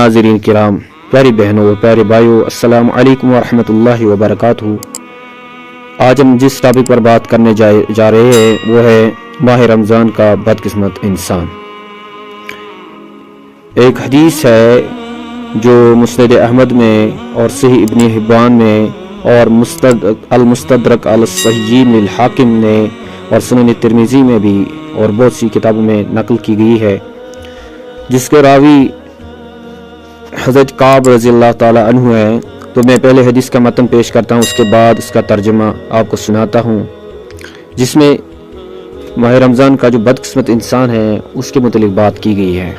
नाज़रीन किराम, प्यारी बहनों और प्यारे भाइयों, अस्सलाम वालेकुम वरहमतुल्लाहि वबरकातुहू। आज हम जिस टॉपिक पर बात करने जा रहे हैं वो है माह रमज़ान का बदकिस्मत इंसान। एक हदीस है जो मुस्नद अहमद में और सही इब्न हिब्बान में और मुस्तदरक अल-सहीह अल-हाकिम ने और सुनन तिरमिज़ी में भी और बहुत सी किताबों में नकल की गई है, जिसके रावी हज़रत काब रज़ियल्लाहु ताला अन्हु है। तो मैं पहले हदीस का मतन पेश करता हूँ, उसके बाद इसका तर्जुमा आपको सुनाता हूँ, जिसमें माह रमज़ान का जो बदकिस्मत इंसान है उसके मुतलिक बात की गई है।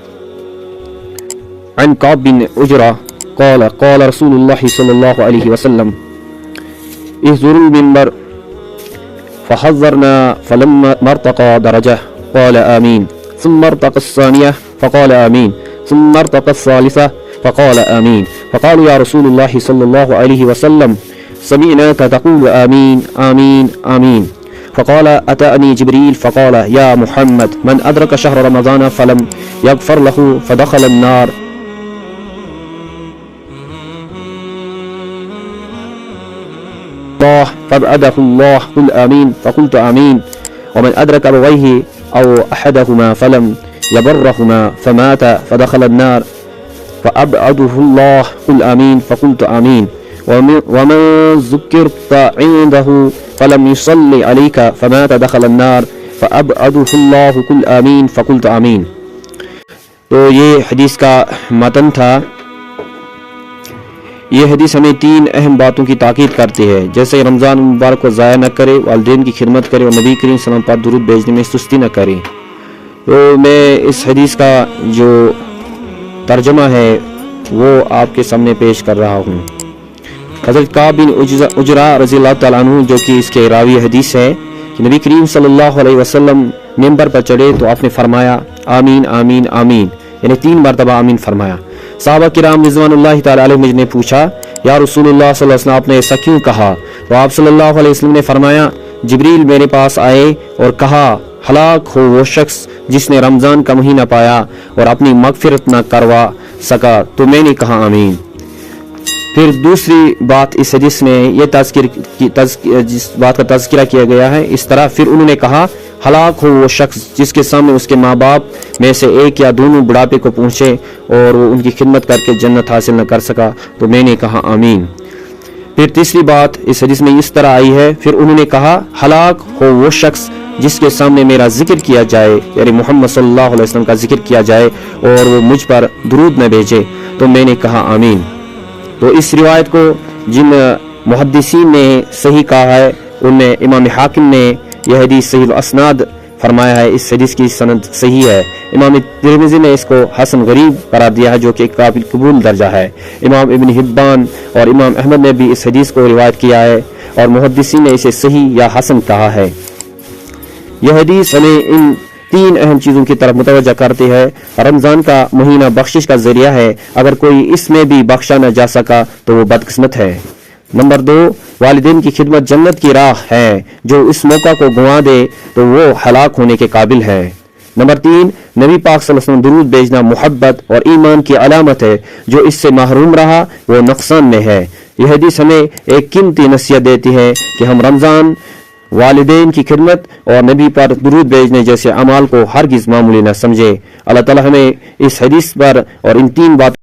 अन काब बिन उजरा क़ाल क़ाल रसूलुल्लाह सल्लल्लाहु अलैहि वसल्लम इज़्ज़ुरुल मिंबर फ़हज़्ज़रना फ़लम्मा मर्तक़ा दरजह क़ाल आमीन सुम्मा अर्तक़ा अस्सानियह फ़क़ाल आमीन सुम्मा अर्तक़ा अस्सालिसह फ़क़ाल आमीन फ़क़ालू या रसूलुल्लाह सल्लल्लाहु अलैहि वसल्लम समिअनाका तक़ूलु आमीन आमीन आमीन फ़क़ाल अताअनी जिब्रील फ़क़ाल या मुहम्मद मन अदरक शहर रमज़ान फ़लम यग़फ़र लहू फ़दख़ल अन्नार फ़अबअदहुल्लाह क़ुल आमीन फ़क़ुल्तु आमीन वमन अदरक अबवैहि औ अहदहुमा फ़लम यबर्रहुमा फ़मात फ़दख़ल अन्नार फ़अबअदहुल्लाह क़ुल आमीन फ़क़ुल्तु आमीन वमन ज़ुक्किरत इंदहु फ़लम युसल्लि अलैका फ़मात दख़ल अन्नार फ़अबअदहुल्लाह क़ुल आमीन फ़क़ुल्तु आमीन। तो ये हदीस का मतन था। ये हदीस हमें तीन अहम बातों की ताकीद करती है, जैसे रमज़ान मुबारक को ज़ाया न करे, वालिदैन की खिदमत करे और नबी करीम सल्लल्लाहु अलैहि वसल्लम पर दुरूद भेजने में सुस्ती न करे। तो मैं इस हदीस का जो तर्जुमा है वो आपके सामने पेश कर रहा हूँ। हज़रत काब बिन उजरा रज़ियल्लाहु ताला अन्हु, जो कि इसके रावी हदीस है, कि नबी करीम सल्लल्लाहु अलैहि वसल्लम मिंबर पर चढ़े तो आपने फरमाया आमीन आमीन आमीन, यानी 3 मरतबा आमीन फरमाया। सहाबा किराम रिज़वानुल्लाहि ताला अलैहिम ने पूछा या रसूलुल्लाह सल्लल्लाहु अलैहि वसल्लम आपने ऐसा क्यों कहा? तो आप सल्लल्लाहु अलैहि वसल्लम ने फरमाया जिब्रील मेरे पास आए और कहा हलाक हो वो शख्स जिसने रमज़ान का महीना पाया और अपनी मगफिरत न करवा सका। तो मैंने कहा आमीन। फिर दूसरी बात इस हदीस में ये जिस बात का तज़किरा किया गया है इस तरह, फिर उन्होंने कहा हलाक हो वो शख्स जिसके सामने उसके माँ बाप में से एक या दोनों बुढ़ापे को पहुँचे और वो उनकी खिदमत करके जन्नत हासिल न कर सका। तो मैंने कहा आमीन। फिर तीसरी बात इस हदीस में इस तरह आई है, फिर उन्होंने कहा हलाक हो वो शख्स जिसके सामने मेरा जिक्र किया जाए, यानी मोहम्मद सल्लल्लाहु अलैहि वसल्लम का जिक्र किया जाए और वो मुझ पर दुरूद न भेजे। तो मैंने कहा आमीन। तो इस रिवायत को जिन मुहद्दिसीन ने सही कहा है उनमें इमाम हाकिम ने यह हदीस सही असनाद फरमाया है, इस हदीस की सनद सही है। इमाम तिरमिज़ी ने इसको हसन गरीब करार दिया है, जो कि एक काबिल कबूल दर्जा है। इमाम इब्न हिब्बान और इमाम अहमद ने भी इस हदीस को रिवायत किया है और मुहद्दिसीन ने इसे सही या हसन कहा है। यह हदीस हमें इन 3 अहम चीज़ों की तरफ मुतवज्जा करती है। रमज़ान का महीना बख्शिश का जरिया है, अगर कोई इसमें भी बख्शा न जा सका तो वो बदकिस्मत है। नंबर 2, वालिदैन की खिदमत जन्नत की राह है, जो इस मौका को गंवा दे तो वो हलाक होने के काबिल है। नंबर 3, नबी पाक सल्लल्लाहु अलैहि वसल्लम दुरूद भेजना मोहब्बत और ईमान की अलामत है, जो इससे महरूम रहा वो नुकसान में है। यह हदीस हमें एक कीमती नसीहत देती है कि हम रमज़ान, वालिदैन की खिदमत और नबी पर दुरूद भेजने जैसे अमाल को हरगिज़ मामूली न समझे। अल्लाह ताला हमें इस हदीस पर और इन 3 बातों